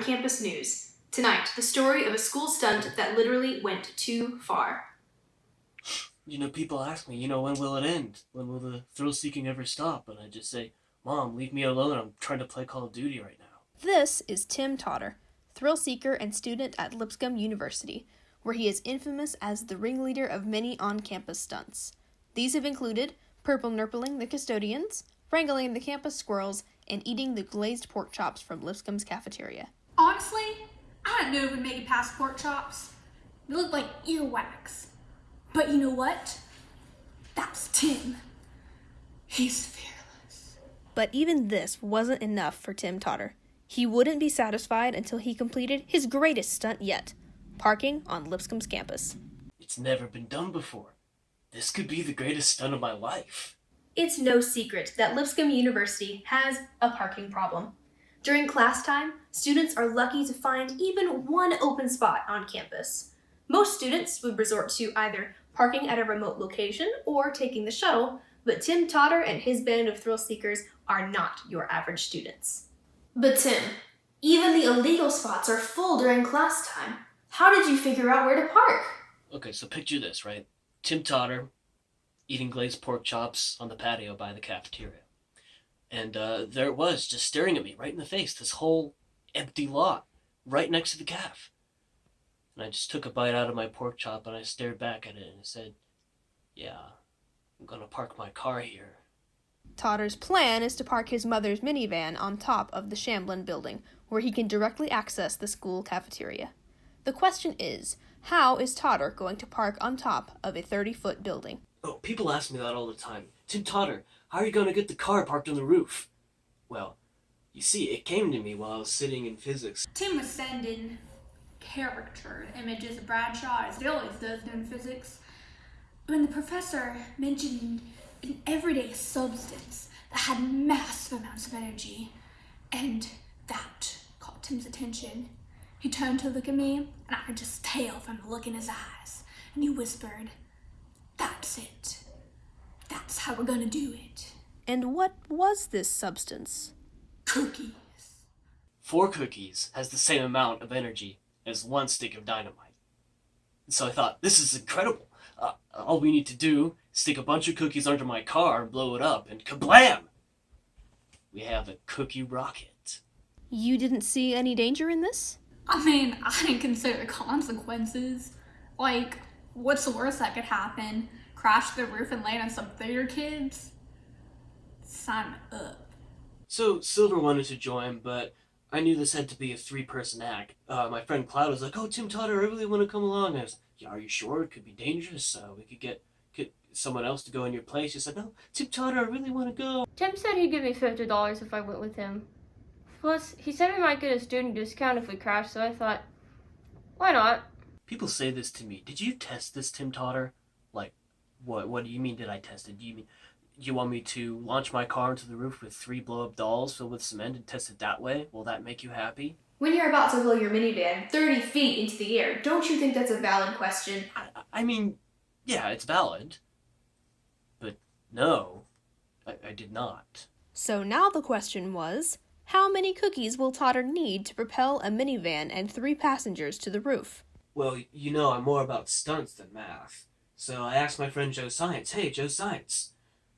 on-campus news. Tonight, the story of a school stunt that literally went too far. People ask me, when will it end? When will the thrill-seeking ever stop? And I just say, Mom, leave me alone. I'm trying to play Call of Duty right now. This is Tim Totter, thrill-seeker and student at Lipscomb University, where he is infamous as the ringleader of many on-campus stunts. These have included purple-nurpling the custodians, wrangling the campus squirrels, and eating the glazed pork chops from Lipscomb's cafeteria. Honestly, I don't know if we make it past pork chops. They look like earwax. But you know what? That's Tim. He's fearless. But even this wasn't enough for Tim Totter. He wouldn't be satisfied until he completed his greatest stunt yet, parking on Lipscomb's campus. It's never been done before. This could be the greatest stunt of my life. It's no secret that Lipscomb University has a parking problem. During class time, students are lucky to find even one open spot on campus. Most students would resort to either parking at a remote location or taking the shuttle, but Tim Totter and his band of thrill seekers are not your average students. But Tim, even the illegal spots are full during class time. How did you figure out where to park? Okay, so picture this, right? Tim Totter eating glazed pork chops on the patio by the cafeteria. And there it was, just staring at me right in the face, this whole empty lot right next to the caf. And I just took a bite out of my pork chop and I stared back at it and I said, yeah, I'm gonna park my car here. Totter's plan is to park his mother's minivan on top of the Shamblin building, where he can directly access the school cafeteria. The question is, how is Totter going to park on top of a 30-foot building? Oh, people ask me that all the time. Tim Totter, how are you gonna get the car parked on the roof? Well, you see, it came to me while I was sitting in physics. Tim was sending character images of Bradshaw, as he always does in physics, when the professor mentioned an everyday substance that had massive amounts of energy, and that caught Tim's attention. He turned to look at me, and I could just tell from the look in his eyes, and he whispered, "That's it. That's how we're gonna do it." And what was this substance? Cookies. 4 cookies has the same amount of energy as 1 stick of dynamite. And so I thought, this is incredible. All we need to do is stick a bunch of cookies under my car and blow it up, and kablam! We have a cookie rocket. You didn't see any danger in this? I mean, I didn't consider the consequences. Like, what's the worst that could happen? Crash the roof and land on some theater kids? Sign up. So Silver wanted to join, but I knew this had to be a 3-person act. My friend Cloud was like, "Oh, Tim Totter, I really want to come along." I was, "Yeah, are you sure? It could be dangerous. We could get someone else to go in your place." He said, "No, Tim Totter, I really want to go." Tim said he'd give me $50 if I went with him. Plus, he said we might get a student discount if we crash, so I thought, why not? People say this to me. Did you test this, Tim Totter? Like, what do you mean did I test it? Do you want me to launch my car into the roof with 3 blow-up dolls filled with cement and test it that way? Will that make you happy? When you're about to blow your minivan 30 feet into the air, don't you think that's a valid question? I mean, yeah, it's valid. But no, I did not. So now the question was, how many cookies will Totter need to propel a minivan and 3 passengers to the roof? Well, I'm more about stunts than math. So I asked my friend Joe Science, "Hey, Joe Science,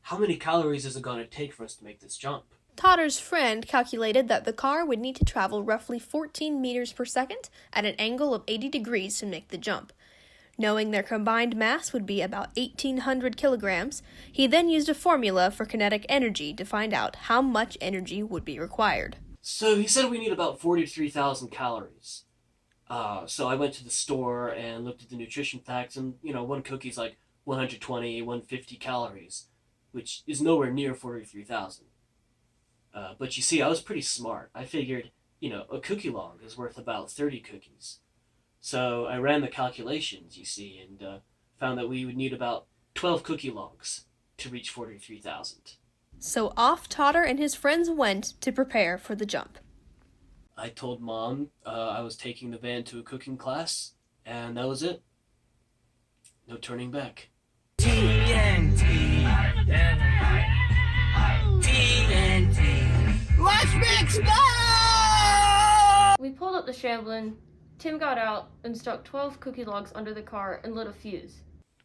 how many calories is it going to take for us to make this jump?" Totter's friend calculated that the car would need to travel roughly 14 meters per second at an angle of 80 degrees to make the jump. Knowing their combined mass would be about 1,800 kilograms, he then used a formula for kinetic energy to find out how much energy would be required. So he said we need about 43,000 calories. So I went to the store and looked at the nutrition facts, and, 1 cookie's like 120, 150 calories, which is nowhere near 43,000. But you see, I was pretty smart. I figured, a cookie log is worth about 30 cookies. So I ran the calculations, you see, and found that we would need about 12 cookie logs to reach 43,000. So off Totter and his friends went to prepare for the jump. I told Mom I was taking the van to a cooking class, and that was it. No turning back. TNT. TNT. Let's mix We pulled up the Shamblin. Tim got out and stuck 12 cookie logs under the car and lit a fuse.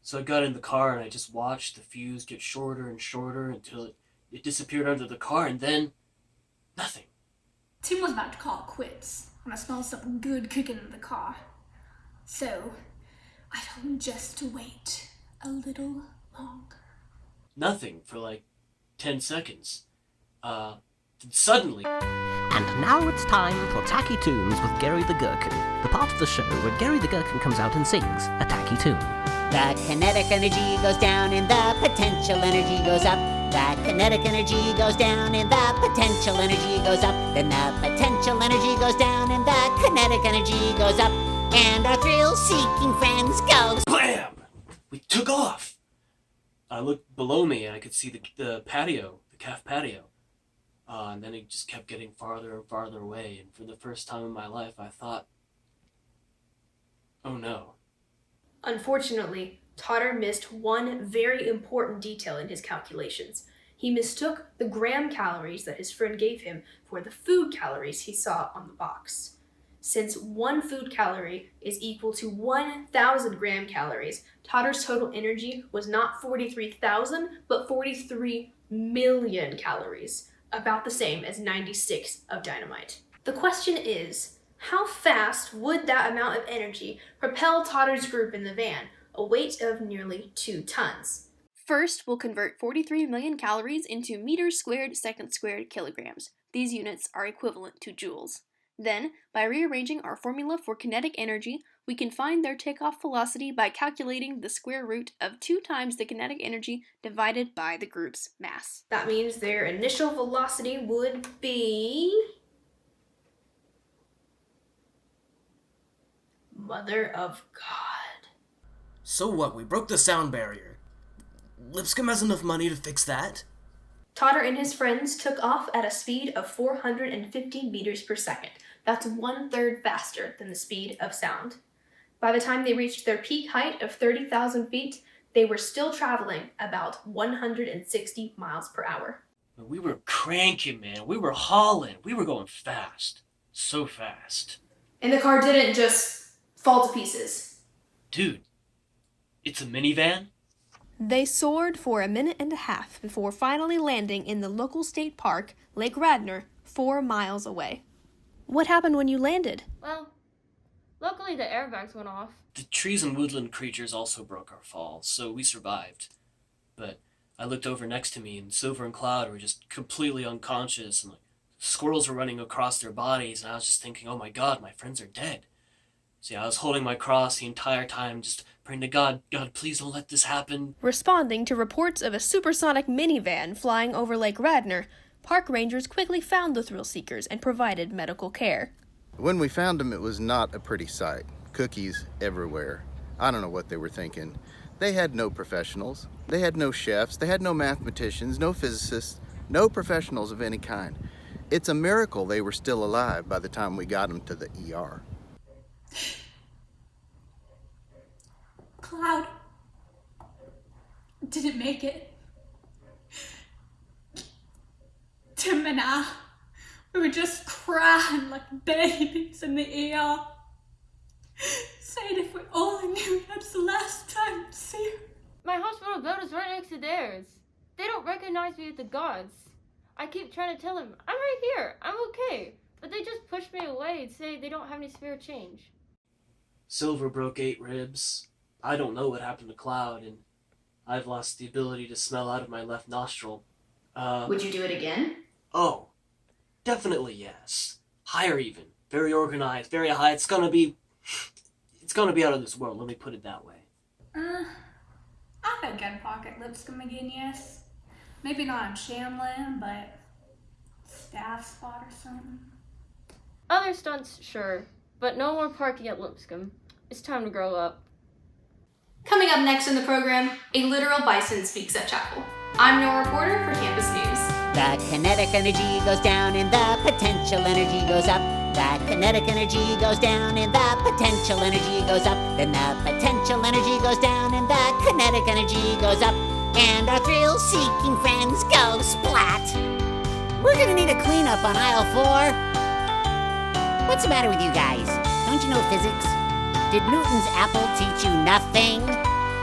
So I got in the car and I just watched the fuse get shorter and shorter until it disappeared under the car, and then nothing. Tim was about to call it quits when I smelled something good cooking in the car. So I told him just to wait a little longer. Nothing for like 10 seconds. Then suddenly... And now it's time for Tacky Tunes with Gary the Gherkin, the part of the show where Gary the Gherkin comes out and sings a tacky tune. The kinetic energy goes down and the potential energy goes up. The kinetic energy goes down and the potential energy goes up. Then the potential energy goes down and the kinetic energy goes up. And our thrill-seeking friends go... BAM! We took off! I looked below me and I could see the patio, the calf patio. And then it just kept getting farther and farther away. And for the first time in my life, I thought, oh no. Unfortunately, Totter missed one very important detail in his calculations. He mistook the gram calories that his friend gave him for the food calories he saw on the box. Since one food calorie is equal to 1,000 gram calories, Totter's total energy was not 43,000, but 43 million calories, about the same as 96 of dynamite. The question is, how fast would that amount of energy propel Totter's group in the van, a weight of nearly 2 tons? First, we'll convert 43 million calories into meters squared seconds squared kilograms. These units are equivalent to joules. Then, by rearranging our formula for kinetic energy, we can find their takeoff velocity by calculating the square root of 2 times the kinetic energy divided by the group's mass. That means their initial velocity would be... Mother of God. So what? We broke the sound barrier. Lipscomb has enough money to fix that? Totter and his friends took off at a speed of 450 meters per second. That's 1/3 faster than the speed of sound. By the time they reached their peak height of 30,000 feet, they were still traveling about 160 miles per hour. We were cranking, man. We were hauling. We were going fast. So fast. And the car didn't just fall to pieces. Dude, it's a minivan? They soared for a minute and a half before finally landing in the local state park, Lake Radnor, 4 miles away. What happened when you landed? Well, luckily the airbags went off. The trees and woodland creatures also broke our fall, so we survived. But I looked over next to me, and Silver and Cloud were just completely unconscious, and squirrels were running across their bodies, and I was just thinking, oh my God, my friends are dead. So yeah, I was holding my cross the entire time, just praying to God, God, please don't let this happen. Responding to reports of a supersonic minivan flying over Lake Radnor, park rangers quickly found the thrill seekers and provided medical care. When we found them, it was not a pretty sight. Cookies everywhere. I don't know what they were thinking. They had no professionals. They had no chefs. They had no mathematicians, no physicists, no professionals of any kind. It's a miracle they were still alive by the time we got them to the ER. Cloud didn't make it. Tim and I, we were just crying like babies in the ER, saying if we only knew that's the last time to see her. My hospital bed is right next to theirs. They don't recognize me as the gods. I keep trying to tell them, I'm right here, I'm okay. But they just push me away and say they don't have any spare change. Silver broke 8 ribs. I don't know what happened to Cloud, and I've lost the ability to smell out of my left nostril. Would you do it again? Oh, definitely yes. Higher even. Very organized, very high. It's gonna be out of this world, let me put it that way. I think I'd pocket Lipscomb again, yes. Maybe not on Shamlin, but staff spot or something. Other stunts, sure, but no more parking at Lipscomb. It's time to grow up. Coming up next in the program, a literal bison speaks at chapel. I'm Nora reporter for Campus News. The kinetic energy goes down and the potential energy goes up. The kinetic energy goes down and the potential energy goes up. Then the potential energy goes down and the kinetic energy goes up. And our thrill-seeking friends go splat. We're gonna need a cleanup on aisle 4. What's the matter with you guys? Don't you know physics? Did Newton's apple teach you nothing?